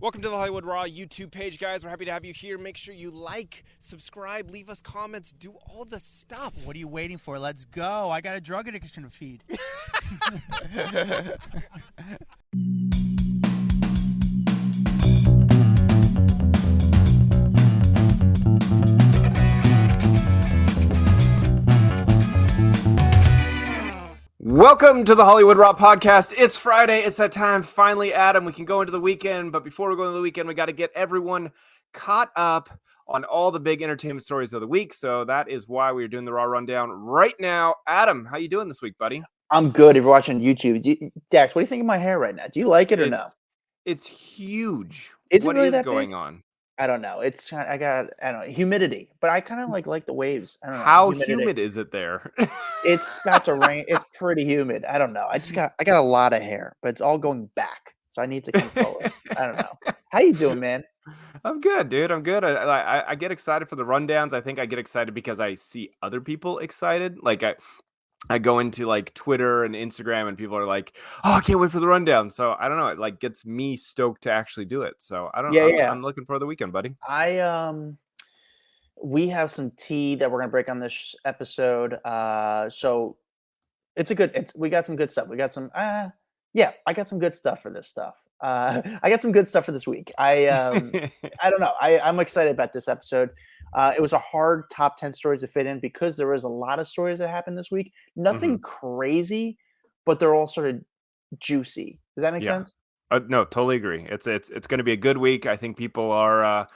Welcome to the Hollywood Raw YouTube page, guys. We're happy to have you here. Make sure you like, subscribe, leave us comments, do all the stuff. What are you waiting for? Let's go. I got a drug addiction to feed. Welcome to the Hollywood Raw podcast. It's Friday. It's that time. Finally, Adam, we can go into the weekend. But before we go into the weekend, we got to get everyone caught up on all the big entertainment stories of the week. So that is why we're doing the Raw Rundown right now. Adam, how you doing this week, buddy? I'm good. If you're watching YouTube, Dax, what do you think of my hair right now? Do you like it or no? It's huge. Is it What really is that going big? on? I don't know. It's I don't know, humidity, but I kind of like the waves. I don't know. How humidity. humid is it there? It's about to rain. It's pretty humid. I don't know. I got a lot of hair, but it's all going back, so I need to control it. I don't know. How you doing, man? I'm good, dude. I'm good. I get excited for the rundowns. I think I get excited because I see other people excited. Like I go into like Twitter and Instagram and people are like, "Oh, I can't wait for the rundown." So I don't know. It like gets me stoked to actually do it. So I don't. Yeah. I'm looking for the weekend, buddy. We have some tea that we're gonna break on this episode. So we got some good stuff. We got some yeah, I got some good stuff for this stuff. I got some good stuff for this week. I don't know. I'm excited about this episode. It was a hard top 10 stories to fit in because there was a lot of stories that happened this week. Nothing crazy, but they're all sort of juicy. Does that make sense? No, totally agree. It's going to be a good week. I think people are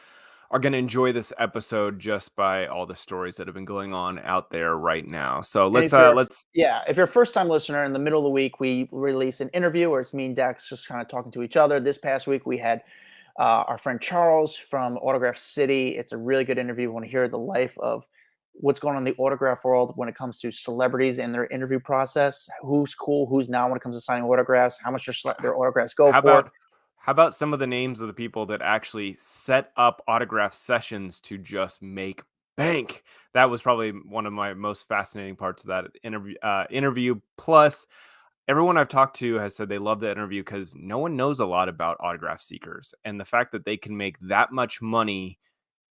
going to enjoy this episode just by all the stories that have been going on out there right now. So And let's if you're a first time listener, in the middle of the week we release an interview where it's me and Dax just kind of talking to each other. This past week we had our friend Charles from Autograph City. It's a really good interview. We want to hear the life of what's going on in the autograph world when it comes to celebrities and their interview process. Who's cool, who's not when it comes to signing autographs, how much their autographs go for. How about some of the names of the people that actually set up autograph sessions to just make bank? That was probably one of my most fascinating parts of that interview. Plus, everyone I've talked to has said they love the interview because no one knows a lot about autograph seekers. And the fact that they can make that much money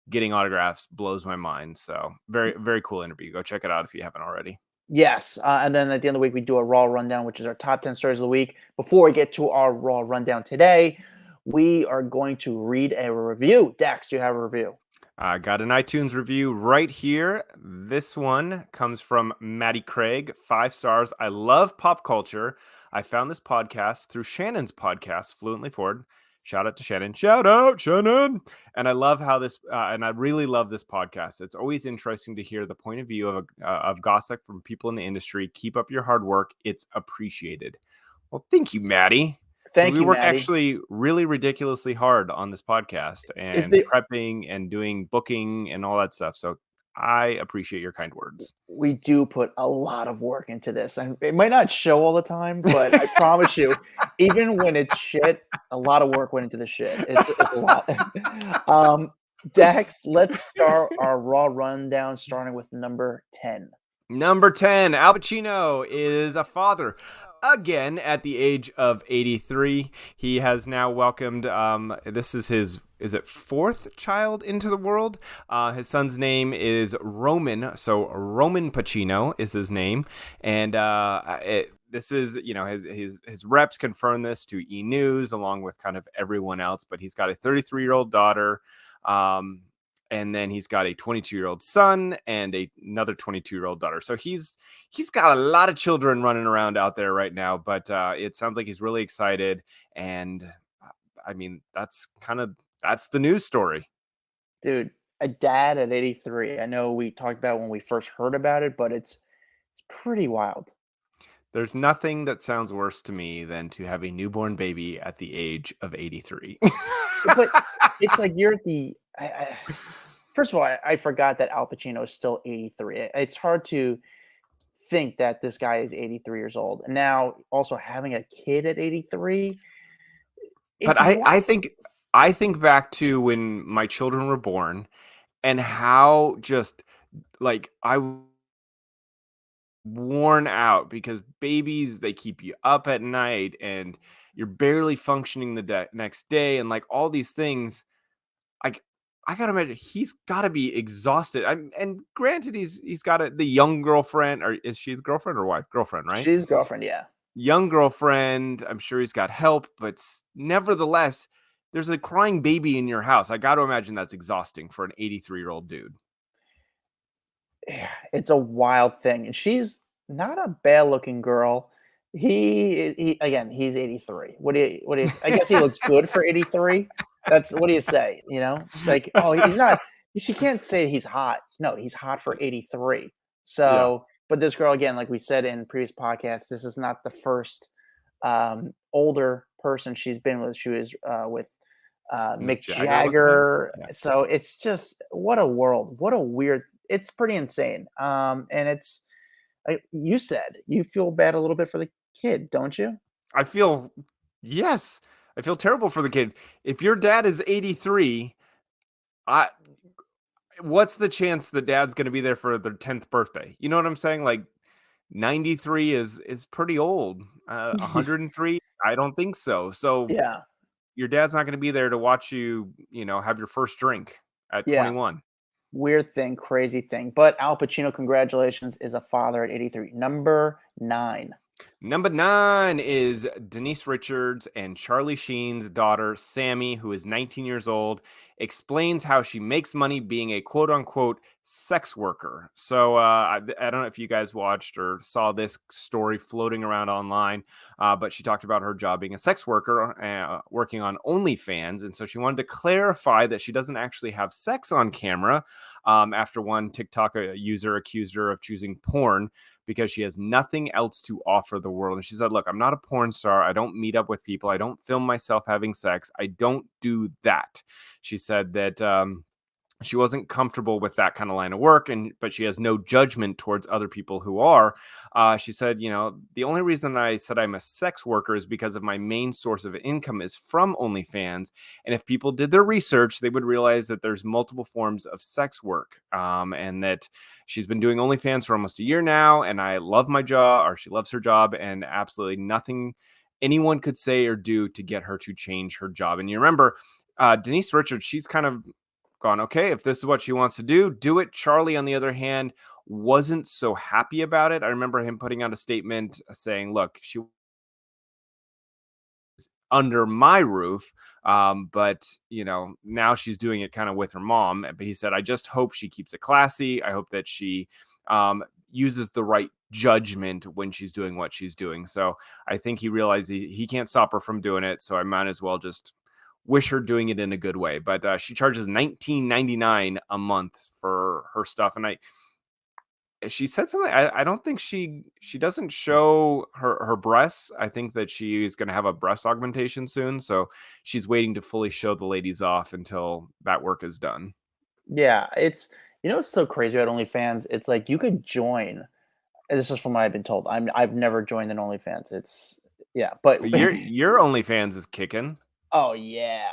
getting autographs blows my mind. So very, very cool interview. Go check it out if you haven't already. Yes, and then at the end of the week, we do a Raw Rundown, which is our top 10 stories of the week. Before we get to our Raw Rundown today, we are going to read a review. Dax, do you have a review? I got an iTunes review right here. This one comes from Maddie Craig, 5 stars. I love pop culture. I found this podcast through Shannon's podcast, Fluently Forward. Shout out to Shannon. Shout out, Shannon. And I love how this, and I really love this podcast. It's always interesting to hear the point of view of gossip from people in the industry. Keep up your hard work. It's appreciated. Well, thank you, Maddie. Thank you, We work Maddie. actually really ridiculously hard on this podcast and prepping and doing booking and all that stuff. So I appreciate your kind words. We do put a lot of work into this, and it might not show all the time, but I promise you, even when it's shit, a lot of work went into the shit. It's a lot. Dax, let's start our Raw Rundown, starting with number 10. Number 10, Al Pacino is a father again at the age of 83. He has now welcomed, this is his, is it 4th child into the world? His son's name is Roman. So Roman Pacino is his name. And this is, you know, his reps confirm this to E! News along with kind of everyone else. But he's got a 33-year-old daughter. And then he's got a 22-year-old son and another 22-year-old daughter. So he's got a lot of children running around out there right now. But it sounds like he's really excited. And I mean, that's the news story. Dude, a dad at 83. I know we talked about when we first heard about it, but it's pretty wild. There's nothing that sounds worse to me than to have a newborn baby at the age of 83. But it's like you're at the first of all, I forgot that Al Pacino is still 83. It's hard to think that this guy is 83 years old. And now also having a kid at 83. But I think back to when my children were born and how just like I worn out because babies, they keep you up at night and you're barely functioning the next day, and like all these things. I gotta imagine he's got to be exhausted. And granted, he's got the young girlfriend, or is she the girlfriend or wife? Girlfriend, right? She's girlfriend, yeah. Young girlfriend. I'm sure he's got help, but nevertheless, there's a crying baby in your house. I got to imagine that's exhausting for an 83-year-old dude. Yeah, it's a wild thing, and she's not a bad-looking girl. He again, he's 83. What do you I guess he looks good for 83. That's what do you say, you know? Like, oh, he's not she can't say he's hot. No, he's hot for 83. Yeah, So, but this girl, again, like we said in previous podcasts, this is not the first older person she's been with. She was with Mick Mick Jagger, wasn't it? Jagger. Yeah. So it's just what a world. What a weird. It's pretty insane. And it's like you said, you feel bad a little bit for the kid, don't you? I feel yes, I feel terrible for the kid. If your dad is 83, I what's the chance the dad's going to be there for their 10th birthday? You know what I'm saying? Like 93 is pretty old. 103, I don't think so. So Yeah, your dad's not going to be there to watch you, have your first drink at yeah. 21. Weird thing, crazy thing. But Al Pacino, congratulations, is a father at 83. Number 9. Number 9 is Denise Richards, and Charlie Sheen's daughter, Sammy, who is 19 years old, explains how she makes money being a quote-unquote sex worker. So I don't know if you guys watched or saw this story floating around online, but she talked about her job being a sex worker, working on OnlyFans. And so she wanted to clarify that she doesn't actually have sex on camera, after one TikTok user accused her of choosing porn because she has nothing else to offer the world. And she said, look, I'm not a porn star. I don't meet up with people. I don't film myself having sex. I don't do that. She said that she wasn't comfortable with that kind of line of work, but she has no judgment towards other people who are. She said, the only reason I said I'm a sex worker is because of my main source of income is from OnlyFans. And if people did their research, they would realize that there's multiple forms of sex work, and that she's been doing OnlyFans for almost a year now. And I love my job, or she loves her job, and absolutely nothing anyone could say or do to get her to change her job. And you remember, Denise Richards, she's kind of gone, okay, if this is what she wants to do it. Charlie, on the other hand, wasn't so happy about it. I remember him putting out a statement saying, look, she was under my roof, but now she's doing it kind of with her mom. But he said, I just hope she keeps it classy. I hope that she uses the right judgment when she's doing what she's doing. So I think he realized he can't stop her from doing it, so I might as well just wish her doing it in a good way. But she charges $19.99 a month for her stuff. And she said something. I don't think she doesn't show her breasts. I think that she is going to have a breast augmentation soon. So she's waiting to fully show the ladies off until that work is done. Yeah, it's so crazy about OnlyFans. It's like you could join. And this is from what I've been told. I've never joined an OnlyFans. Yeah, but Your OnlyFans is kicking. oh yeah,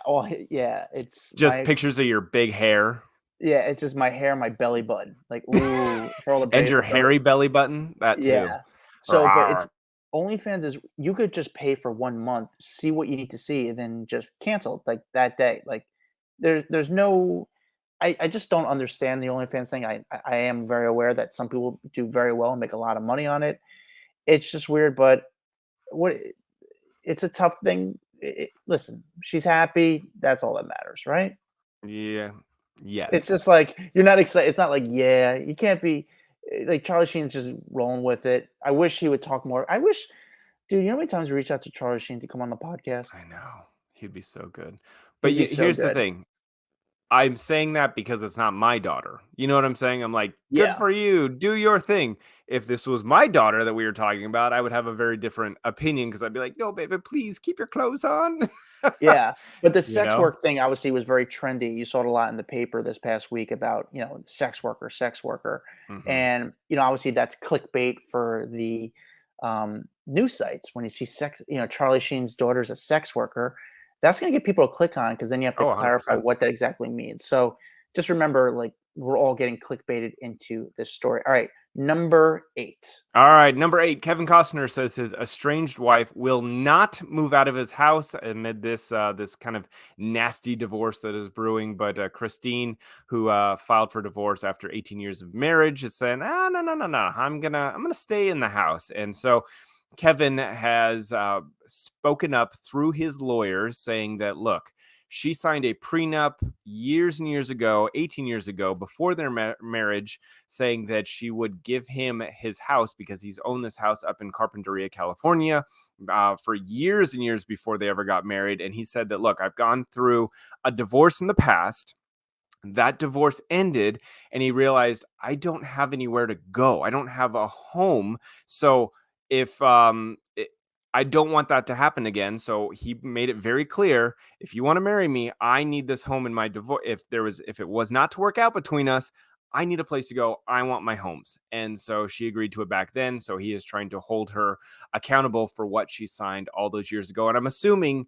it's Just pictures of your big hair. yeah, it's just my hair, my belly button, like ooh, for all the And your belly. hairy belly button. That too. Yeah. So, but it's OnlyFans is you could just pay for 1 month, see what you need to see, and then just cancel like that day. Like there's no I just don't understand the OnlyFans thing. I am very aware that some people do very well and make a lot of money on it. It's just weird, but what it's a tough thing. Listen, she's happy. That's all that matters, right? Yeah. Yes. It's just like you're not excited. It's not like yeah, you can't be like Charlie Sheen's just rolling with it. I wish he would talk more. I wish, dude. You know how many times we reached out to Charlie Sheen to come on the podcast? I know. He'd be so good. But He'd be so here's the good. thing. I'm saying that because it's not my daughter. You know what I'm saying? I'm like, good Yeah, for you. Do your thing. If this was my daughter that we were talking about, I would have a very different opinion because I'd be like, no, baby, please keep your clothes on. yeah. But the you sex know? work thing obviously was very trendy. You saw it a lot in the paper this past week about sex worker, Hmm. and obviously that's clickbait for the news sites. When you see sex, Charlie Sheen's daughter's a sex worker, that's going to get people to click on because then you have to Oh, clarify 100%. what that exactly means. So just remember, like we're all getting clickbaited into this story. All right, Number 8. All right, number 8. Kevin Costner says his estranged wife will not move out of his house amid this kind of nasty divorce that is brewing. But Christine, who filed for divorce after 18 years of marriage, is saying, no, I'm gonna stay in the house. And so Kevin has spoken up through his lawyers, saying that, look, she signed a prenup years and years ago, 18 years ago, before their marriage, saying that she would give him his house because he's owned this house up in Carpinteria, California, for years and years before they ever got married. And he said that, look, I've gone through a divorce in the past. That divorce ended, and he realized, I don't have anywhere to go. I don't have a home. So if I don't want that to happen again. So he made it very clear, if you want to marry me, I need this home in my divorce. If it was not to work out between us, I need a place to go. I want my homes. And so she agreed to it back then. So he is trying to hold her accountable for what she signed all those years ago. And I'm assuming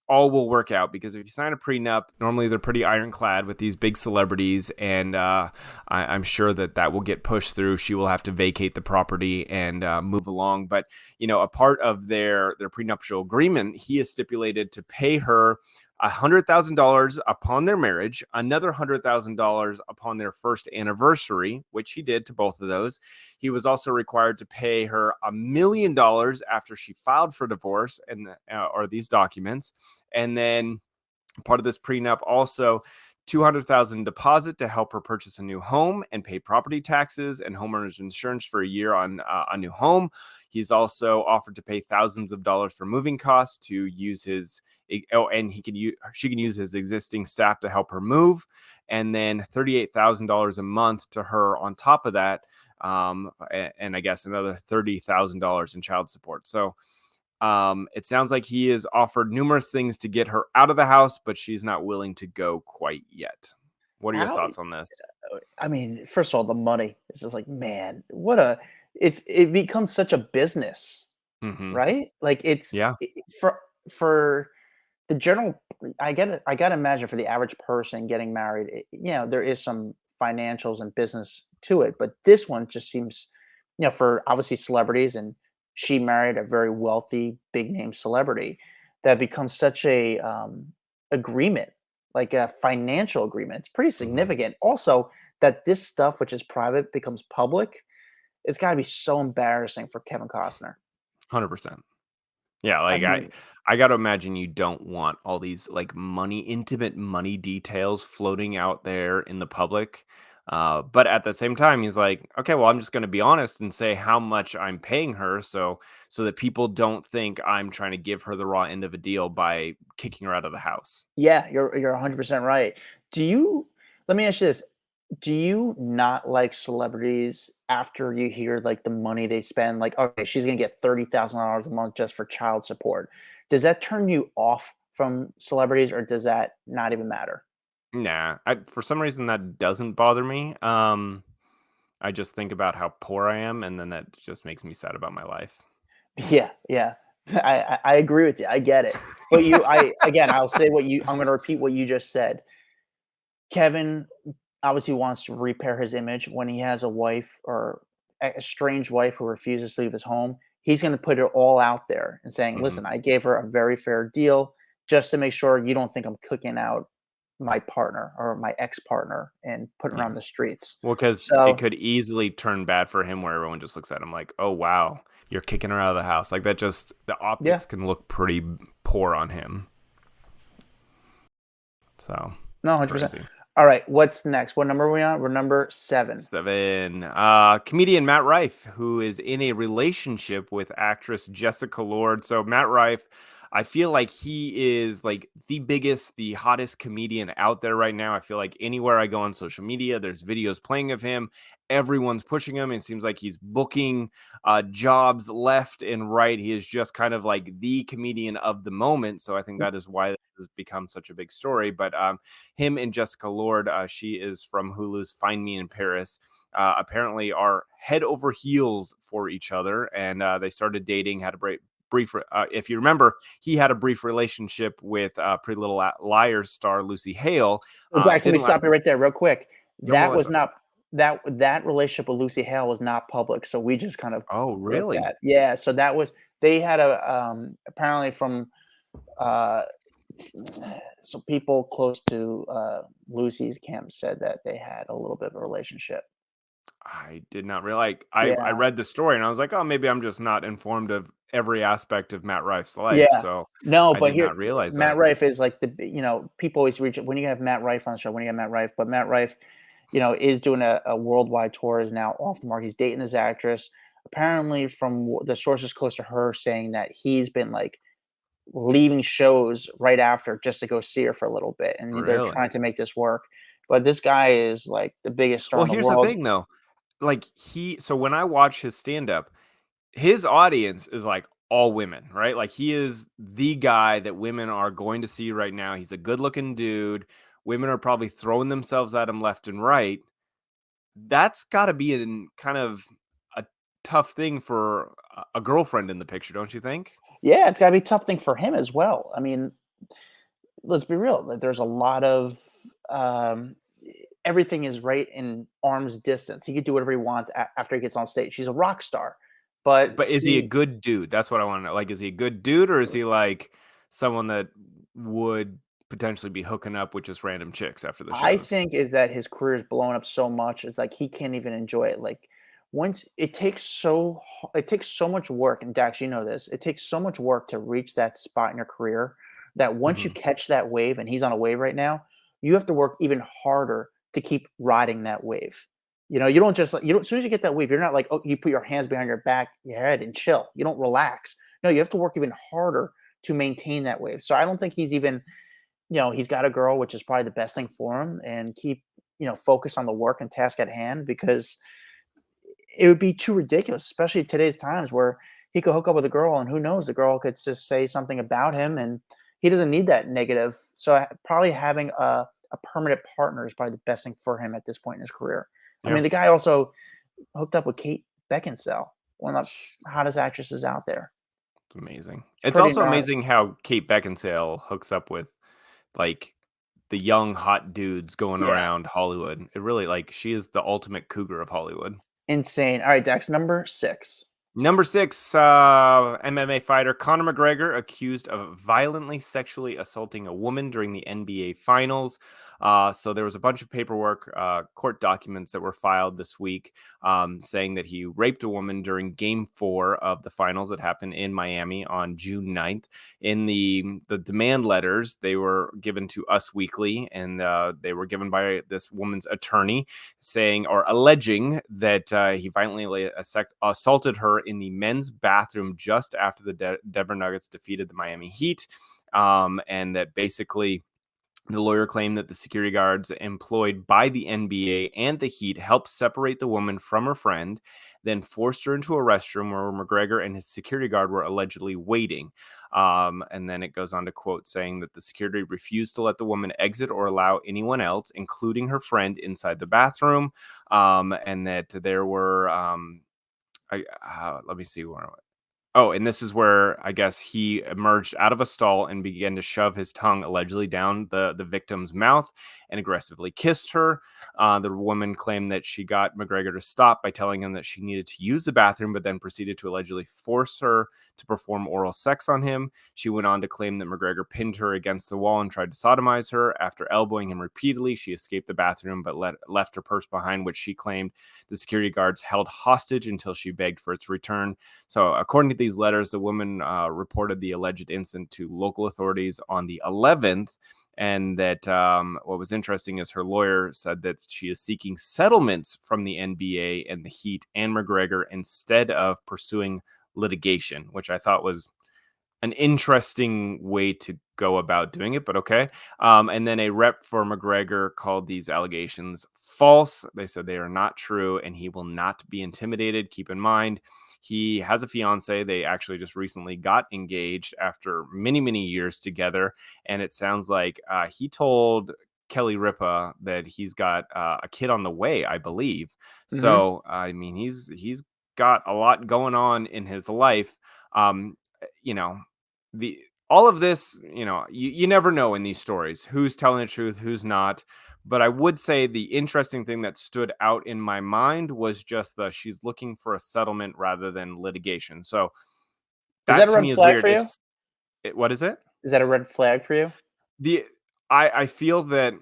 all will work out, because if you sign a prenup, normally they're pretty ironclad with these big celebrities, and I'm sure that will get pushed through. She will have to vacate the property and move along. But a part of their prenuptial agreement, he has stipulated to pay her $100,000 upon their marriage, another $100,000 upon their first anniversary, which he did to both of those. He was also required to pay her $1 million after she filed for divorce, and or these documents. And then part of this prenup also, $200,000 deposit to help her purchase a new home and pay property taxes and homeowners insurance for a year on a new home. He's also offered to pay thousands of dollars for moving costs to use his. And she can use his existing staff to help her move, and then $38,000 a month to her on top of that, and I guess another $30,000 in child support. So it sounds like he has offered numerous things to get her out of the house, but she's not willing to go quite yet. What are your thoughts on this? I mean, first of all, the money is just like, man, it becomes such a business, Mm-hmm. right? Like Yeah. For the general, I gotta imagine for the average person getting married, there is some financials and business to it, but this one just seems, for obviously celebrities, and she married a very wealthy, big name celebrity, that becomes such a agreement, like a financial agreement. It's pretty significant. Also, that this stuff, which is private, becomes public. It's got to be so embarrassing for Kevin Costner. 100%. Yeah, I like mean, I got to imagine you don't want all these like intimate money details floating out there in the public. But at the same time, he's like, okay, well, I'm just going to be honest and say how much I'm paying her, so that people don't think I'm trying to give her the raw end of a deal by kicking her out of the house. yeah, you're 100% right. Let me ask you this. Do you not like celebrities after you hear like the money they spend? Like, okay, she's gonna get $30,000 a month just for child support. Does that turn you off from celebrities, or does that not even matter? Nah, for some reason that doesn't bother me. I just think about how poor I am, and then that just makes me sad about my life. Yeah, yeah. I agree with you. I get it. But I'll say I'm gonna repeat what you just said. Kevin obviously wants to repair his image when he has a wife, or a strange wife who refuses to leave his home. He's going to put it all out there and saying, Mhm. listen, I gave her a very fair deal just to make sure you don't think I'm cooking out my partner or my ex-partner and putting her Yeah. on the streets. Well, because it So could easily turn bad for him, where everyone just looks at him like, "Oh wow, you're kicking her out of the house." Like that, just the yeah, optics can look pretty poor on him. So no, it's 100%. crazy. All right, what's next? What number are we on? We're number 7. 7. Comedian Matt Rife, who is in a relationship with actress Jessica Lord. So Matt Rife, I feel like he is like the biggest, the hottest comedian out there right now. I feel like anywhere I go on social media, there's videos playing of him. Everyone's pushing him. It seems like he's booking jobs left and right. He is just kind of like the comedian of the moment. So I think that is why this has become such a big story. But him and Jessica Lord, she is from Hulu's Find Me in Paris, apparently are head over heels for each other. And they started dating, had a brief, if you remember, he had a brief relationship with Pretty Little Liars star Lucy Hale. Well, Dax, let me Didn't last. stop you right there real quick. No, That was okay. not that relationship with Lucy Hale was not public, so we just kind of Oh, wrote really? that. Yeah, so that was they had apparently from uh some people close to Lucy's camp said that they had a little bit of a relationship. I did not realize. I Yeah. read the story and I was like, oh, maybe I'm just not informed of every aspect of Matt Rife's life. Yeah. So No, I but did here not realize Matt that. Rife is like people always reach when you have Matt Rife on the show, when you have Matt Rife, but Matt Rife, is doing a worldwide tour, is now off the mark. He's dating this actress. Apparently, from the sources close to her saying that he's been like leaving shows right after just to go see her for a little bit, and they're Really? trying to make this work. But this guy is like the biggest star Well, in the here's the world. thing though. Like so when I watch his stand up, his audience is like all women, right? Like he is the guy that women are going to see right now. He's a good-looking dude. Women are probably throwing themselves at him left and right. That's got to be in kind of a tough thing for a girlfriend in the picture, don't you think? Yeah, it's gotta be a tough thing for him as well. I mean, let's be real. There's a lot of um, everything is right in arm's distance. He could do whatever he wants after he gets on stage. He's a rock star, but But is he a good dude? That's what I want to know. Like, is he a good dude or is he like someone that would potentially be hooking up with just random chicks after the I shows? think is that his career is blown up so much. It's like he can't even enjoy it. Like once it takes so much work. And Dax, you know this. It takes so much work to reach that spot in your career that once you Mhm. catch that wave, and he's on a wave right now, you have to work even harder to keep riding that wave. You don't just you don't. As soon as you get that wave, you're not like, oh, you put your hands behind your head and chill. You don't relax. No, you have to work even harder to maintain that wave. So I don't think he's even he's got a girl, which is probably the best thing for him, and keep, focus on the work and task at hand because it would be too ridiculous, especially today's times where he could hook up with a girl and who knows, the girl could just say something about him and he doesn't need that negative. So probably having a permanent partner is probably the best thing for him at this point in his career. I Yeah. mean, the guy also hooked up with Kate Beckinsale, one of the hottest actresses out there. It's amazing. It's It's pretty also gnarly. amazing how Kate Beckinsale hooks up with like the young hot dudes going Yeah. around Hollywood. It really like she is the ultimate cougar of Hollywood. Insane. All right, Dex, number 6. Number 6, MMA fighter Conor McGregor accused of violently sexually assaulting a woman during the NBA Finals. So there was a bunch of paperwork, court documents that were filed this week, saying that he raped a woman during Game 4 of the Finals that happened in Miami on June 9th. In the demand letters, they were given to Us Weekly, and they were given by this woman's attorney, saying or alleging that he violently assaulted her in the men's bathroom just after the Denver Nuggets defeated the Miami Heat. And that basically the lawyer claimed that the security guards employed by the NBA and the Heat helped separate the woman from her friend, then forced her into a restroom where McGregor and his security guard were allegedly waiting. And then it goes on to quote saying that the security refused to let the woman exit or allow anyone else, including her friend, inside the bathroom. And that there were, let me see where. Oh, and this is where I guess he emerged out of a stall and began to shove his tongue allegedly down the victim's mouth and aggressively kissed her. The woman claimed that she got McGregor to stop by telling him that she needed to use the bathroom, but then proceeded to allegedly force her to perform oral sex on him. She went on to claim that McGregor pinned her against the wall and tried to sodomize her. After elbowing him repeatedly, she escaped the bathroom but left her purse behind, which she claimed the security guards held hostage until she begged for its return. So, according to these letters, the woman reported the alleged incident to local authorities on the 11th. And that what was interesting is her lawyer said that she is seeking settlements from the NBA and the Heat and McGregor instead of pursuing litigation, which I thought was an interesting way to go about doing it, but okay. And then a rep for McGregor called these allegations false. They said they are not true and he will not be intimidated. Keep in mind, he has a fiance. They actually just recently got engaged after many, many years together. And it sounds like he told Kelly Ripa that he's got a kid on the way, I believe. Hmm. So, I mean, he's got a lot going on in his life. Um, you know, the all of this, you never know in these stories who's telling the truth, who's not. But I would say the interesting thing that stood out in my mind was just she's looking for a settlement rather than litigation. So Is that that a to red me is flag weird. for you? What is it? Is that a red flag for you? I feel that,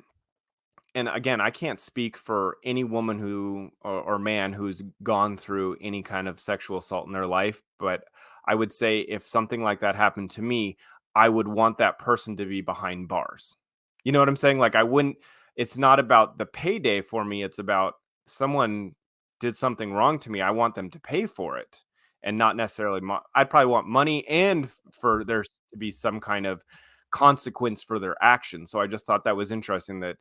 and again, I can't speak for any woman who or man who's gone through any kind of sexual assault in their life, but I would say if something like that happened to me, I would want that person to be behind bars. You know what I'm saying? Like, I wouldn't, it's not about the payday for me. It's about someone did something wrong to me. I want them to pay for it and not necessarily, I'd probably want money and for there to be some kind of consequence for their actions. So I just thought that was interesting that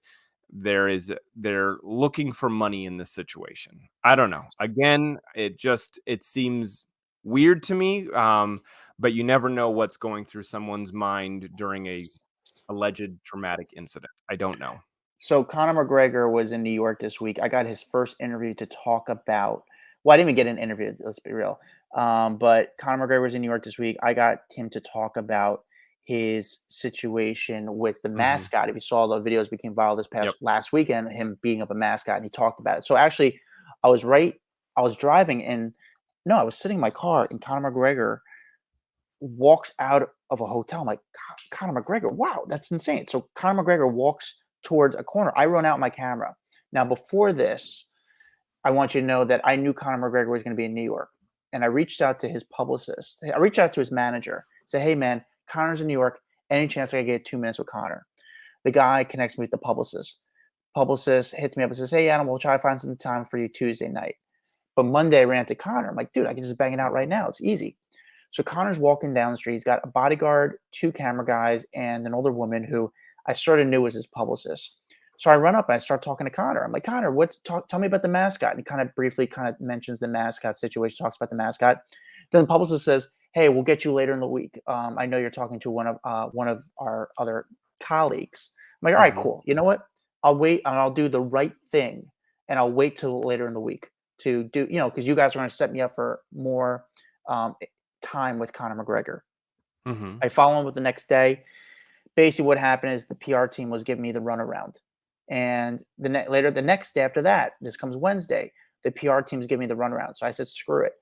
they're looking for money in this situation. I don't know. Again, it seems weird to me. But you never know what's going through someone's mind during a alleged traumatic incident. I don't know. So Conor McGregor was in New York this week. I got his first interview to talk about. Well, I didn't even get an interview. Let's be real. But Conor McGregor was in New York this week. I got him to talk about his situation with the mascot. If you saw the videos became viral this Yep. last weekend, him beating up a mascot, and he talked about it. So actually, I was driving, and no, I was sitting in my car, and Conor McGregor walks out of a hotel. I'm like, Conor McGregor, wow, that's insane. So Conor McGregor walks towards a corner. I run out my camera. Now, before this, I want you to know that I knew Conor McGregor was going to be in New York. And I reached out to his publicist. I reached out to his manager. Say, hey, man, Conor's in New York. Any chance I could get 2 minutes with Conor? The guy connects me with the publicist. Publicist hits me up and says, hey, Adam, we'll try to find some time for you Tuesday night. But Monday, I ran to Conor. I'm like, dude, I can just bang it out right now. It's easy. So Conor's walking down the street. He's got a bodyguard, 2 camera guys, and an older woman who I sort of knew was his publicist. So I run up and I start talking to Conor. I'm like, Conor, tell me about the mascot. And he kind of briefly mentions the mascot situation, talks about the mascot. Then the publicist says, hey, we'll get you later in the week. I know you're talking to one of our other colleagues. I'm like, all right, cool. You know what? I'll wait and I'll do the right thing. And I'll wait till later in the week to do, because you guys are going to set me up for more time with Conor McGregor. I follow him with the next day. Basically what happened is the PR team was giving me the runaround. And the next day after that, this comes Wednesday, the PR team's giving me the runaround. So I said, screw it.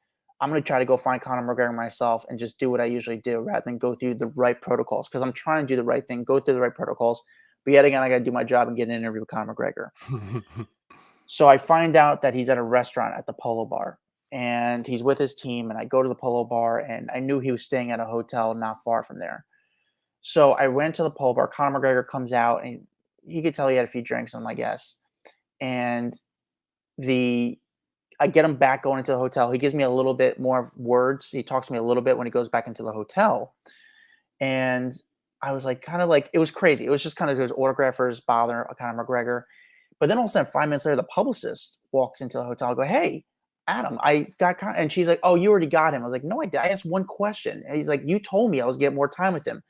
I'm going to try to go find Conor McGregor myself and just do what I usually do rather than go through the right protocols, because I'm trying to do the right thing, go through the right protocols. But yet again, I got to do my job and get an interview with Conor McGregor. So I find out that he's at a restaurant at the Polo Bar. And he's with his team, and I go to the Polo Bar, and I knew he was staying at a hotel not far from there. So I went to the Polo Bar. Conor McGregor comes out, and he could tell he had a few drinks on my guess. And I get him back going into the hotel. He gives me a little bit more words. He talks to me a little bit when he goes back into the hotel. And I was like, it was crazy. It was just kind of those autographers bother Conor McGregor. But then all of a sudden, 5 minutes later, the publicist walks into the hotel. I go, hey, Adam, I got Conor. And she's like, oh, you already got him. I was like, no, I did. I asked one question. And he's like, you told me I was getting more time with him.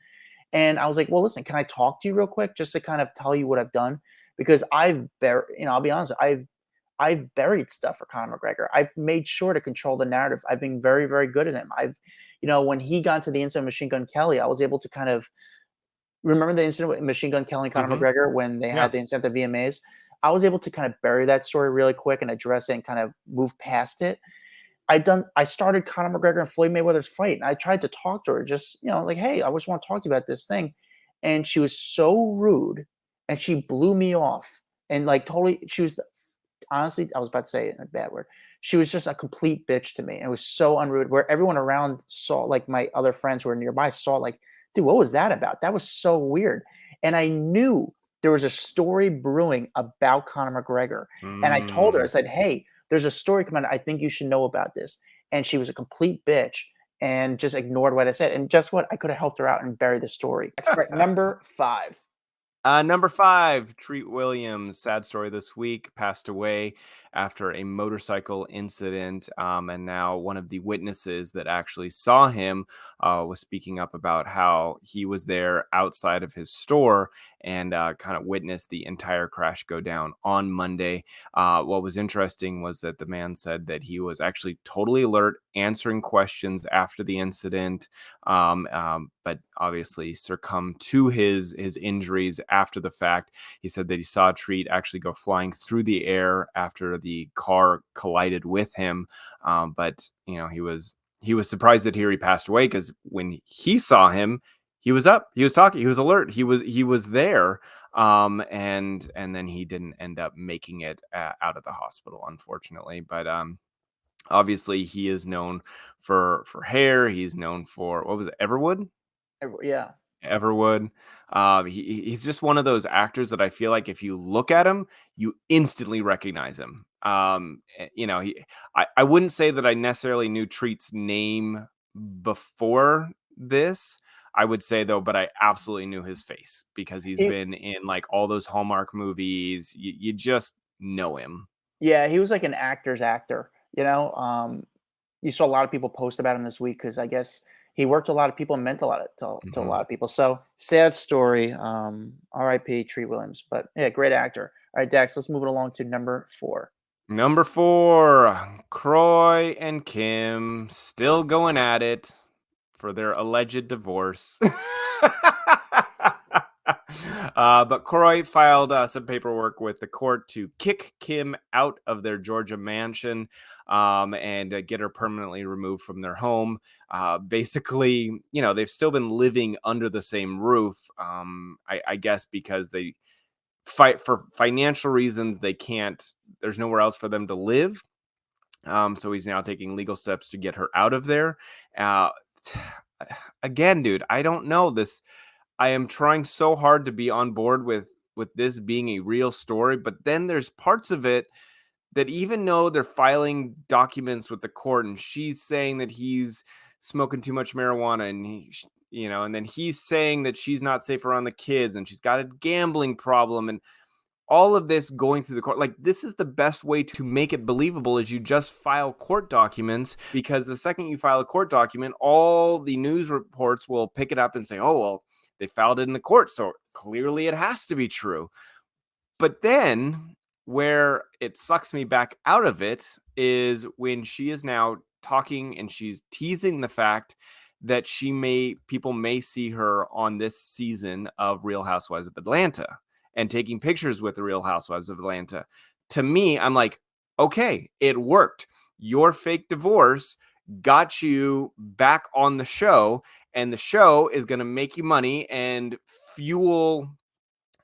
And I was like, well, listen, can I talk to you real quick just to kind of tell you what I've done? Because I'll be honest, I've buried stuff for Conor McGregor. I've made sure to control the narrative. I've been very, very good at him. When he got to the incident with Machine Gun Kelly, I was able to kind of remember the incident with Machine Gun Kelly and Conor McGregor when they had the incident at the VMAs. I was able to kind of bury that story really quick and address it and kind of move past it. I started Conor McGregor and Floyd Mayweather's fight, and I tried to talk to her, just like, hey, I just want to talk to you about this thing, and she was so rude, and she blew me off, and totally, she was honestly, I was about to say it in a bad word. She was just a complete bitch to me, and it was so unrude. Where everyone around saw, my other friends who were nearby saw, dude, what was that about? That was so weird, and I knew there was a story brewing about Conor McGregor, and I told her, I said, hey, there's a story coming out. I think you should know about this. And she was a complete bitch and just ignored what I said. And just what? I could have helped her out and bury the story. Number 5. Number 5, Treat Williams. Sad story this week. Passed away after a motorcycle incident. And now one of the witnesses that actually saw him was speaking up about how he was there outside of his store and kind of witnessed the entire crash go down on Monday. What was interesting was that the man said that he was actually totally alert, answering questions after the incident, but obviously succumbed to his injuries after the fact. He said that he saw a tree actually go flying through the air after the car collided with him, but he was surprised that he passed away, because when he saw him, he was up, he was talking, he was alert, he was there, and then he didn't end up making it out of the hospital, unfortunately. But obviously he is known for hair. He's known for, what was it, Everwood? Yeah. Everwood. He's just one of those actors that I feel like if you look at him, you instantly recognize him. I wouldn't say that I necessarily knew Treat's name before this. I would say though, but I absolutely knew his face because he's been in like all those Hallmark movies. You just know him. Yeah, he was like an actor's actor. You saw a lot of people post about him this week because I guess he worked a lot of people and meant a lot to a lot of people. So sad story. R.I.P. Treat Williams, but yeah, great actor. All right, Dax, let's move it along to number 4. Number 4, Kroy and Kim still going at it for their alleged divorce. But Kroy filed some paperwork with the court to kick Kim out of their Georgia mansion, and get her permanently removed from their home. Basically, they've still been living under the same roof, I guess because they fight for financial reasons. They can't, there's nowhere else for them to live. So he's now taking legal steps to get her out of there. Again, dude, I don't know this. I am trying so hard to be on board with this being a real story, but then there's parts of it that, even though they're filing documents with the court and she's saying that he's smoking too much marijuana, and and then he's saying that she's not safe around the kids and she's got a gambling problem, and all of this going through the court, like, this is the best way to make it believable is you just file court documents, because the second you file a court document, all the news reports will pick it up and say, oh, well, they filed it in the court, so clearly it has to be true. But then where it sucks me back out of it is when she is now talking and she's teasing the fact that people may see her on this season of Real Housewives of Atlanta and taking pictures with the Real Housewives of Atlanta. To me, I'm like, okay, it worked. Your fake divorce got you back on the show, and the show is going to make you money and fuel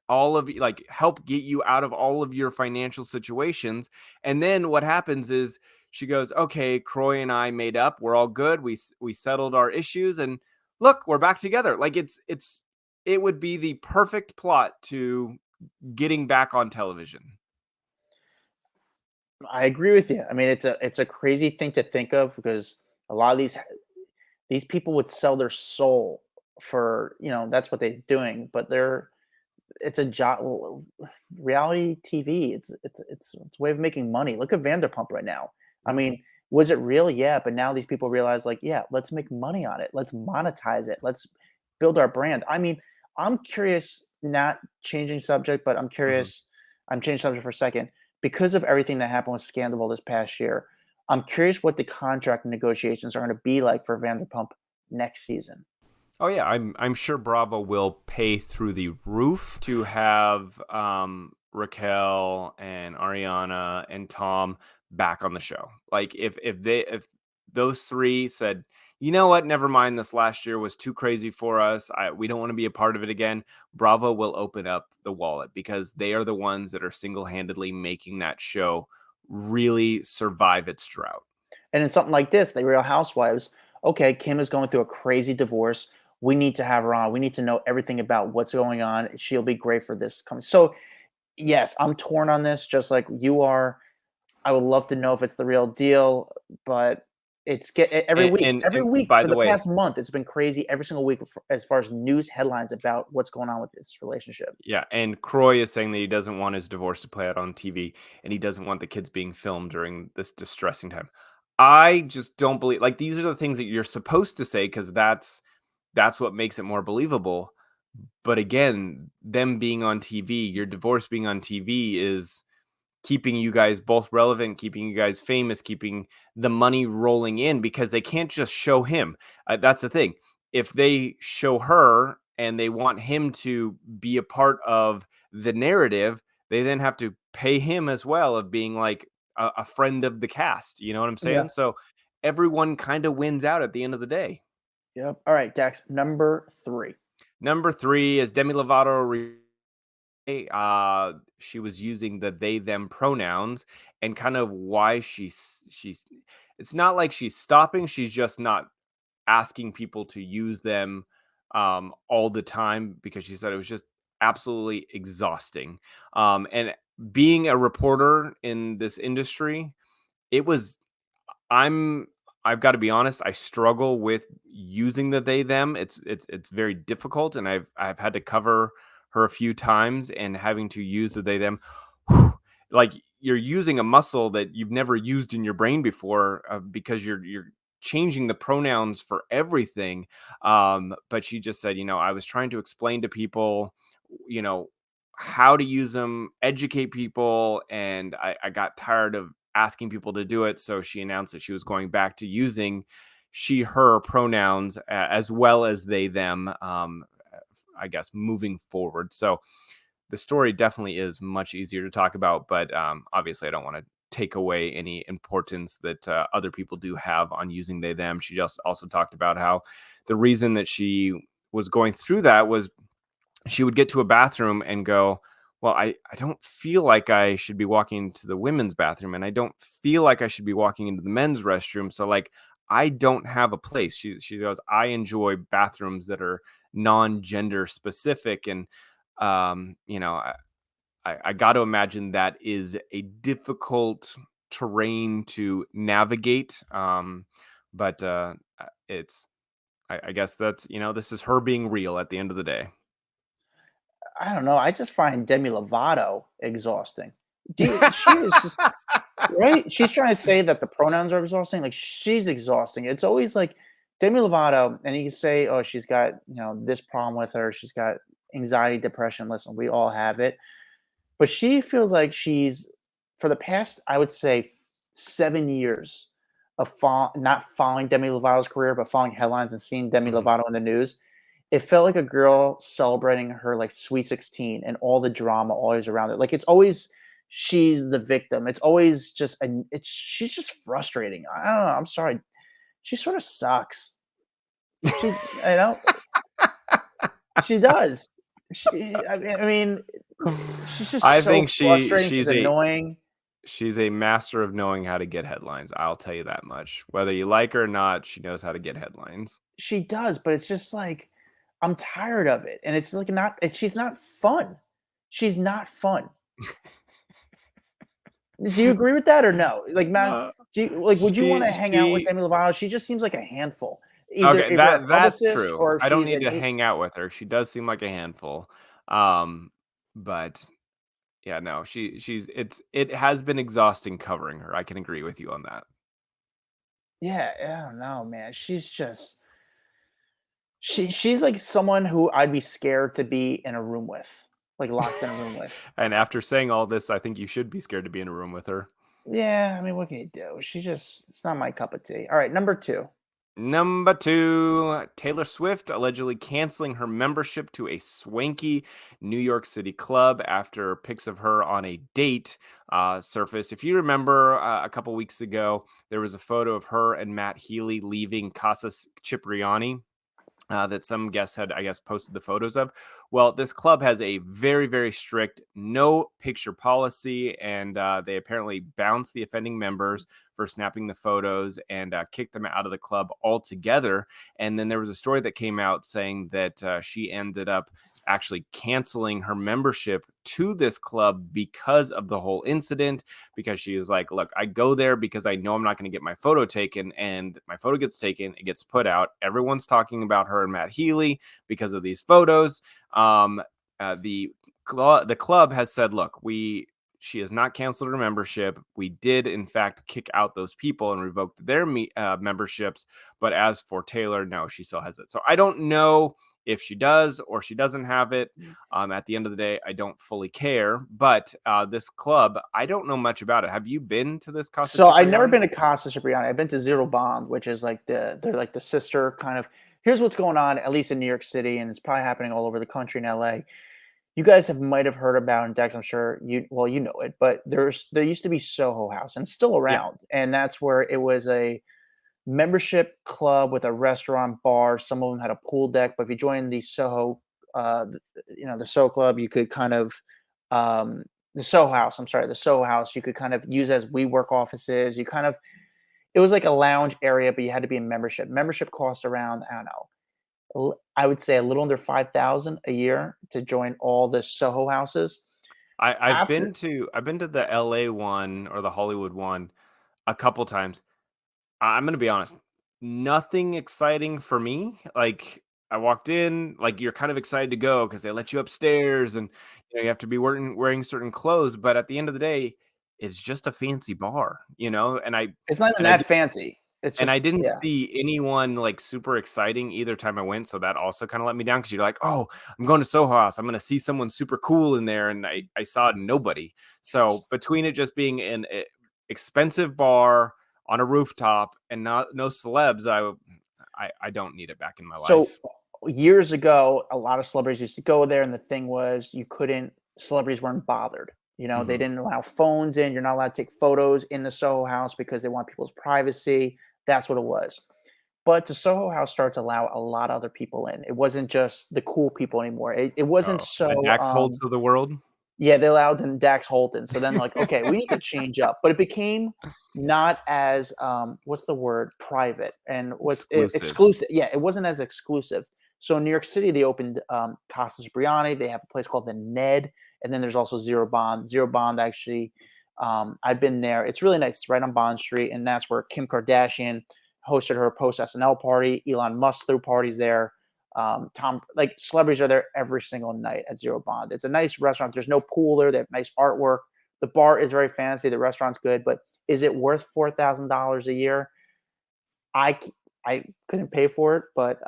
all of, like, help get you out of all of your financial situations. And then what happens is she goes, okay, Kroy and I made up. We're all good. We settled our issues, and look, we're back together. Like, it would be the perfect plot to getting back on television. I agree with you. I mean, it's a crazy thing to think of, because a lot of these people would sell their soul for, that's what they're doing, but it's a job. Reality TV. It's a way of making money. Look at Vanderpump right now. I mean, was it real? Yeah, but now these people realize, like, yeah, let's make money on it. Let's monetize it. Let's build our brand. I mean, I'm curious, not changing subject, but I'm curious. I'm changing subject for a second. Because of everything that happened with Scandal this past year, I'm curious what the contract negotiations are going to be like for Vanderpump next season. Oh yeah, I'm sure Bravo will pay through the roof to have Raquel and Ariana and Tom back on the show. Like, if those three said, you know what, never mind, this last year was too crazy for us, we don't want to be a part of it again, Bravo will open up the wallet, because they are the ones that are single-handedly making that show really survive its drought. And in something like this, the Real Housewives, okay, Kim is going through a crazy divorce. We need to have her on. We need to know everything about what's going on. She'll be great for this coming. So, yes, I'm torn on this, just like you are. I would love to know if it's the real deal, but it's every week by for the way, past month, it's been crazy every single week as far as news headlines about what's going on with this relationship. Yeah, and Kroy is saying that he doesn't want his divorce to play out on TV, and he doesn't want the kids being filmed during this distressing time. I just don't believe, like, these are the things that you're supposed to say, because that's what makes it more believable. But again, them being on TV, your divorce being on TV is keeping you guys both relevant, keeping you guys famous, keeping the money rolling in because they can't just show him. That's the thing. If they show her and they want him to be a part of the narrative, they then have to pay him as well of being like a friend of the cast. You know what I'm Yeah. saying? So everyone kind of wins out at the end of the day. Yep. All right, Dax, number 3. Number 3 is Demi Lovato. She was using the they them pronouns, and kind of why she's it's not like she's stopping, she's just not asking people to use them all the time, because she said it was just absolutely exhausting. And being a reporter in this industry, it was I'm I've got to be honest, I struggle with using the they them. It's very difficult, and I've had to cover her a few times, and having to use the they them, like you're using a muscle that you've never used in your brain before, because you're changing the pronouns for everything. But she just said, I was trying to explain to people, you know, how to use them, educate people, and I got tired of asking people to do it. So she announced that she was going back to using she, her pronouns, as well as they, them, I guess, moving forward. So the story definitely is much easier to talk about, but obviously I don't want to take away any importance that other people do have on using they, them. She just also talked about how the reason that she was going through that was she would get to a bathroom and go, well, I don't feel like I should be walking to the women's bathroom, and I don't feel like I should be walking into the men's restroom. So like, I don't have a place. She goes, I enjoy bathrooms that are non-gender specific. And I got to imagine that is a difficult terrain to navigate. But it's I guess that's, this is her being real at the end of the day. I don't know. I just find Demi Lovato exhausting. She is just right. She's trying to say that the pronouns are exhausting. Like she's exhausting. It's always like Demi Lovato, and you can say, "Oh, she's got this problem with her. She's got anxiety, depression." Listen, we all have it, but she feels like she's for the past, I would say, 7 years of not following Demi Lovato's career, but following headlines and seeing Demi Mhm. Lovato in the news. It felt like a girl celebrating her like sweet 16 and all the drama always around it. Like it's always she's the victim. It's always just she's just frustrating. I don't know. I'm sorry. She sort of sucks. She does. I mean, she's just I so think frustrating. She's she's a annoying. she's a master of knowing how to get headlines. I'll tell you that much. Whether you like her or not, she knows how to get headlines. She does, but it's just like I'm tired of it. And it's like she's not fun. She's not fun. Do you agree with that or no? Like, Matt, Uh, would you want to hang out with she Demi Lovato? She just seems like a handful. Either Okay, if you're a that's publicist true. or if I don't she's need an to hang out with her. She does seem like a handful. Um, but yeah, no, it has been exhausting covering her. I can agree with you on that. yeah, I don't know, man. She's like someone who I'd be scared to be in a room with, like locked in a room with. And after saying all this, I think you should be scared to be in a room with her. Yeah, I mean, what can you do? It's not my cup of tea. All right, number 2. Number 2, Taylor Swift allegedly canceling her membership to a swanky New York City club after pics of her on a date surfaced. If you remember, a couple weeks ago, there was a photo of her and Matt Healy leaving Casa Cipriani, that some guests had, I guess, posted the photos of. Well, this club has a very, very strict no picture policy, and they apparently bounced the offending members for snapping the photos and kicked them out of the club altogether. And then there was a story that came out saying that she ended up actually canceling her membership to this club because of the whole incident, because she was like, look, I go there because I know I'm not going to get my photo taken, and my photo gets taken, it gets put out, everyone's talking about her and Matt Healy because of these photos. The club has said, look, she has not canceled her membership. We did, in fact, kick out those people and revoked their memberships. But as for Taylor, no, she still has it. So I don't know if she does or she doesn't have it. At the end of the day, I don't fully care. But this club, I don't know much about it. Have you been to this Casa So I've never Cipriani? been to Casa Cipriani. I've been to Zero Bond, which is like they're like the sister kind of. Here's what's going on, at least in New York City, and it's probably happening all over the country in LA. You guys might have heard about, and Dex, I'm sure you know it, but there used to be Soho House and still Yeah. around, and that's where it was a membership club with a restaurant bar. Some of them had a pool deck, but if you joined the Soho, the Soho Club, you could kind of the Soho House. I'm sorry, the Soho House. You could kind of use as WeWork offices. You kind of it was like a lounge area, but you had to be a membership. Membership cost around, I don't know, I would say a little under 5,000 a year to join all the Soho houses. I've After been to the LA one or the Hollywood one a couple times. I'm gonna be honest, nothing exciting for me. Like I walked in, like you're kind of excited to go because they let you upstairs, and you have to be wearing certain clothes. But at the end of the day, it's just a fancy bar, And it's not even and I that fancy. It's and I just didn't yeah. see anyone like super exciting either time I went, so that also kind of let me down because you're like, oh, I'm going to Soho House, I'm going to see someone super cool in there, and I saw nobody. So between it just being an expensive bar on a rooftop and no celebs, I don't need it back in my So life. years ago, a lot of celebrities used to go there, and the thing was, celebrities weren't bothered. They Hmm. didn't allow phones in. You're not allowed to take photos in the Soho House because they want people's privacy. That's what it was. But the Soho House started to allow a lot of other people in. It wasn't just the cool people anymore. It wasn't Oh, the so. Dax Holts of the world, Yeah, they allowed in Dax Holt, and so then like, okay, we need to change up. But it became not as what's the word? Private and exclusive. exclusive. Yeah, it wasn't as exclusive. So in New York City, they opened Casa Cipriani. They have a place called the Ned, and then there's also Zero Bond. Zero Bond actually, I've been there. It's really nice. It's right on Bond Street, and that's where Kim Kardashian hosted her post SNL party. Elon Musk threw parties there. Like celebrities are there every single night at Zero Bond. It's a nice restaurant. There's no pool there. They have nice artwork. The bar is very fancy. The restaurant's good, but is it worth $4,000 a year? I I couldn't pay for it, but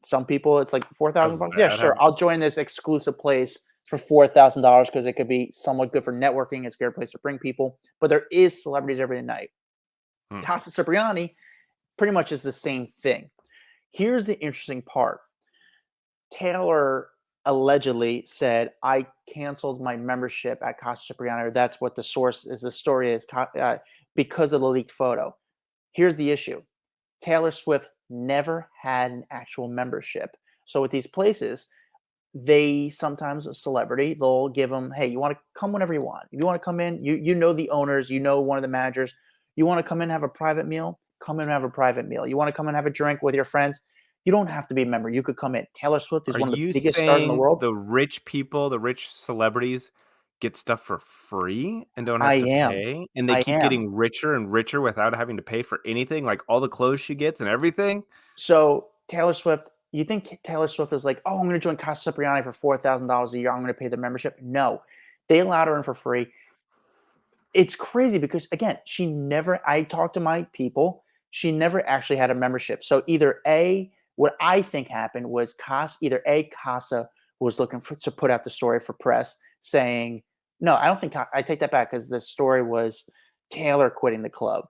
some people it's like four I thousand was gonna bucks. say Yeah, I'd have. sure. I'll join this exclusive place for $4,000 because it could be somewhat good for networking. It's a great place to bring people, but there is celebrities every night. Hmm. Casa Cipriani pretty much is the same thing. Here's the interesting part. Taylor allegedly said, "I canceled my membership at Casa Cipriani." Or that's what the source is. The story is because of the leaked photo. Here's the issue: Taylor Swift never had an actual membership. So with these places, they sometimes a celebrity they'll give them, "Hey, you want to come whenever you want. If you want to come in, you know the owners, you know one of the managers. You want to come in and have a private meal? Come in and have a private meal. You want to come and have a drink with your friends? You don't have to be a member. You could come in." Taylor Swift is Are one of the you biggest stars in the saying world. the rich people, the rich celebrities get stuff for free and don't I have to am. pay? And they I keep am. getting richer and richer without having to pay for anything, like all the clothes she gets and everything? So Taylor Swift, you think Taylor Swift is like, "Oh, I'm going to join Casa Cipriani for $4,000 a year. I'm going to pay the membership." No, they allowed her in for free. It's crazy because again, she never. I talked to my people. She never actually had a membership. So what I think happened was Casa was looking to put out the story for press saying, no, I don't think I take that back because the story was Taylor quitting the club,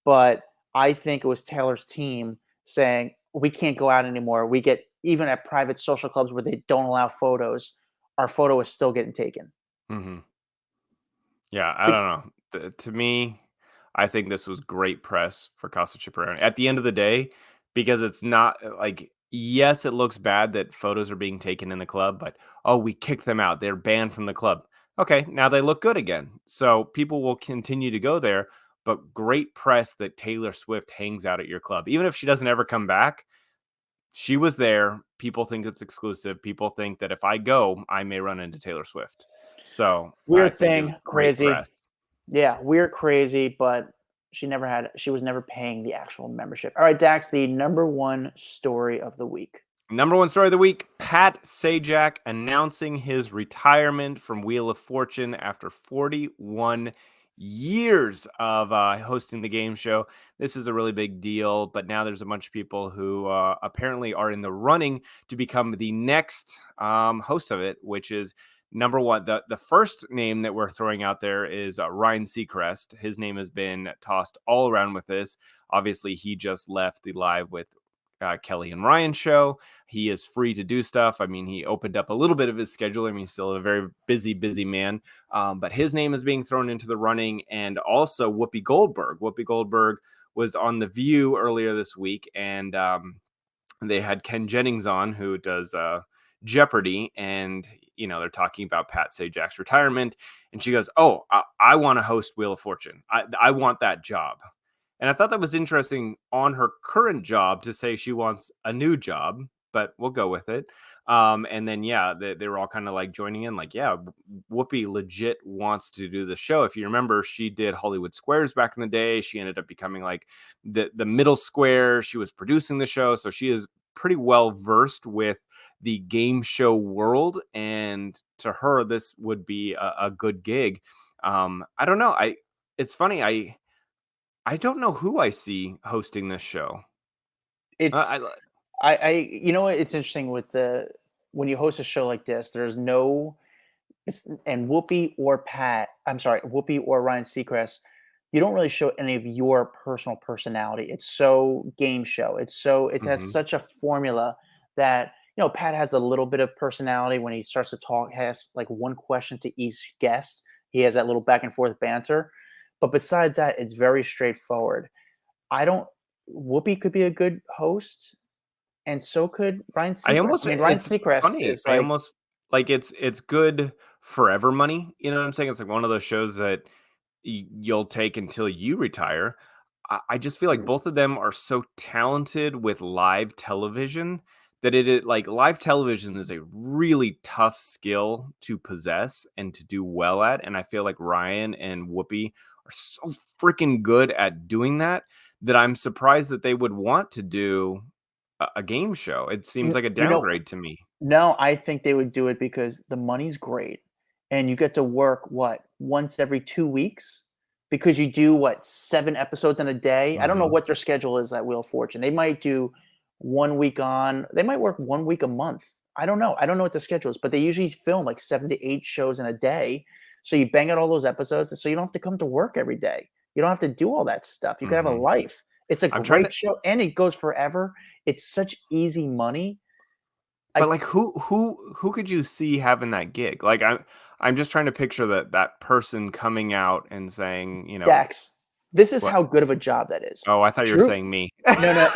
but I think it was Taylor's team saying we can't go out anymore. We get even at private social clubs where they don't allow photos, our photo is still getting taken. Mhm. Yeah, I don't know. To me, I think this was great press for Casa Cipriani. At the end of the day, because it's not like, yes, it looks bad that photos are being taken in the club, but oh, we kicked them out. They're banned from the club. Okay, now they look good again. So people will continue to go there, but great press that Taylor Swift hangs out at your club. Even if she doesn't ever come back, she was there. People think it's exclusive. People think that if I go, I may run into Taylor Swift. So I Weird think it was thing, great crazy. press. Yeah, weird, crazy, but she was never paying the actual membership. All right, Dax, the number one story of the week. Number one story of the week, Pat Sajak announcing his retirement from Wheel of Fortune after 41 years of hosting the game show. This is a really big deal, but now there's a bunch of people who apparently are in the running to become the next host of it, which is number one. The first name that we're throwing out there is Ryan Seacrest. His name has been tossed all around with this. Obviously, he just left the Live with Kelly and Ryan show. He is free to do stuff. I mean, he opened up a little bit of his schedule. I mean, he's still a very busy man. But his name is being thrown into the running. And also Whoopi Goldberg. Whoopi Goldberg was on The View earlier this week. And they had Ken Jennings on, who does Jeopardy. And, you know, they're talking about Pat Sajak's retirement. And she goes, oh, I want to host Wheel of Fortune. I want that job. And I thought that was interesting on her current job to say she wants a new job, but we'll go with it. And then, yeah, they were all kind of like joining in, like, yeah, Whoopi legit wants to do the show. If you remember, she did Hollywood Squares back in the day. She ended up becoming like the middle square. She was producing the show. So she is pretty well versed with the game show world. And to her, this would be a good gig. I don't know. It's funny. I don't know who I see hosting this show. It's you know what? It's interesting with when you host a show like this, there's no, and Whoopi or Whoopi or Ryan Seacrest, you don't really show any of your personal personality. It's so game show. It has such a formula that, you know, Pat has a little bit of personality when he starts to talk, has like one question to each guest. He has that little back and forth banter. But besides that, it's very straightforward. Whoopi could be a good host, and so could Ryan Seacrest. Ryan Seacrest is I almost like it's good forever money. You know what I'm saying? It's like one of those shows that you'll take until you retire. I just feel like both of them are so talented with live television that it is like live television is a really tough skill to possess and to do well at. And I feel like Ryan and Whoopi are so freaking good at doing that I'm surprised that they would want to do a game show. It seems like a downgrade to me. No, I think they would do it because the money's great and you get to work once every 2 weeks because you do 7 episodes in a day. I don't know what their schedule is at Wheel of Fortune. They might do 1 week on, they might work 1 week a month. I don't know what the schedule is, but they usually film like 7 to 8 shows in a day. So you bang out all those episodes so you don't have to come to work every day. You don't have to do all that stuff. You can have a life. It's a great show and it goes forever. It's such easy money. But like who could you see having that gig? Like I'm just trying to picture that person coming out and saying, you know, Dax, this is how good of a job that is. Oh, I thought you were saying me. No.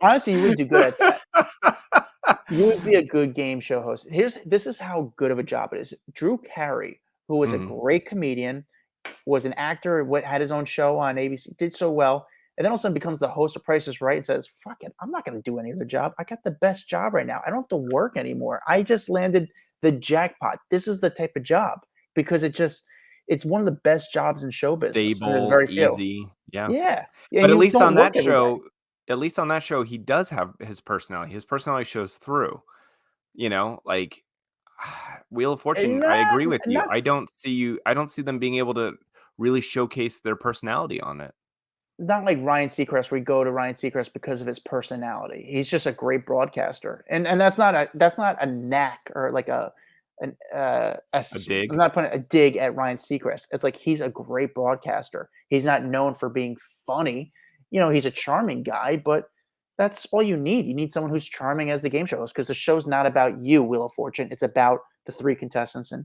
Honestly, you would do good at that. You would be a good game show host. This is how good of a job it is. Drew Carey, who was a great comedian, was an actor, had his own show on ABC, did so well, and then all of a sudden becomes the host of Price is Right and says, fuck it, I'm not going to do any other job. I got the best job right now. I don't have to work anymore. I just landed the jackpot. This is the type of job because it's one of the best jobs in show business. Stable, very easy. Yeah. But at least on that show, he does have his personality. His personality shows through, you know, like Wheel of Fortune. I agree with you. I don't see them being able to really showcase their personality on it. Not like Ryan Seacrest, where you go to Ryan Seacrest because of his personality. He's just a great broadcaster, and that's not a knack or like a dig. I'm not putting a dig at Ryan Seacrest. It's like he's a great broadcaster. He's not known for being funny. You know, he's a charming guy, but that's all you need. You need someone who's charming as the game show host because the show's not about you, Wheel of Fortune. It's about the 3 contestants and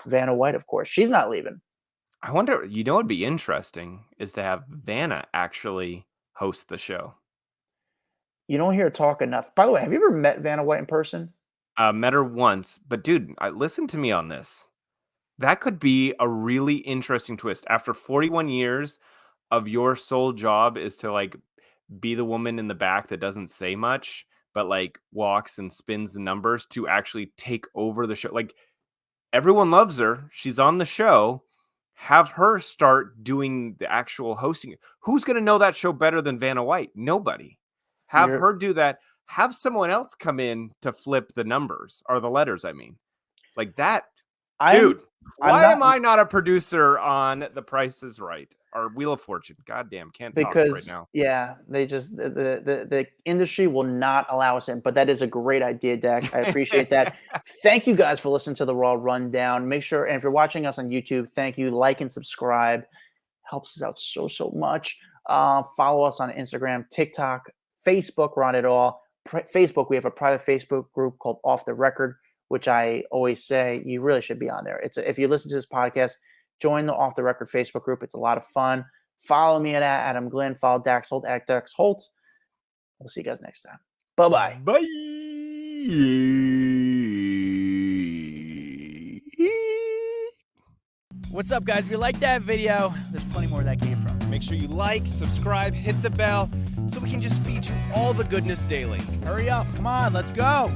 Vanna White, of course. She's not leaving. I wonder, you know, what'd be interesting is to have Vanna actually host the show. You don't hear her talk enough. By the way, have you ever met Vanna White in person? Met her once, but dude, listen to me on this. That could be a really interesting twist. After 41 years of your sole job is to like be the woman in the back that doesn't say much, but like walks and spins the numbers to actually take over the show. Like everyone loves her. She's on the show. Have her start doing the actual hosting. Who's going to know that show better than Vanna White? Nobody. Have her do that. Have someone else come in to flip the numbers or the letters. I mean, like that, dude. Why am I not a producer on The Price is Right or Wheel of Fortune? Goddamn, can't talk right now. Yeah, they just the industry will not allow us in. But that is a great idea, Dax. I appreciate that. Thank you guys for listening to the Raw Rundown. Make sure, and if you're watching us on YouTube, thank you. Like and subscribe. Helps us out so much. Follow us on Instagram, TikTok, Facebook. We're on it all. Facebook, we have a private Facebook group called Off the Record, which I always say you really should be on there. If you listen to this podcast, join the Off the Record Facebook group. It's a lot of fun. Follow me at Adam Glyn. Follow Dax Holt at Dax Holt. We'll see you guys next time. Bye-bye. Bye. What's up, guys? If you like that video, there's plenty more that came from. Make sure you like, subscribe, hit the bell so we can just feed you all the goodness daily. Hurry up. Come on, let's go.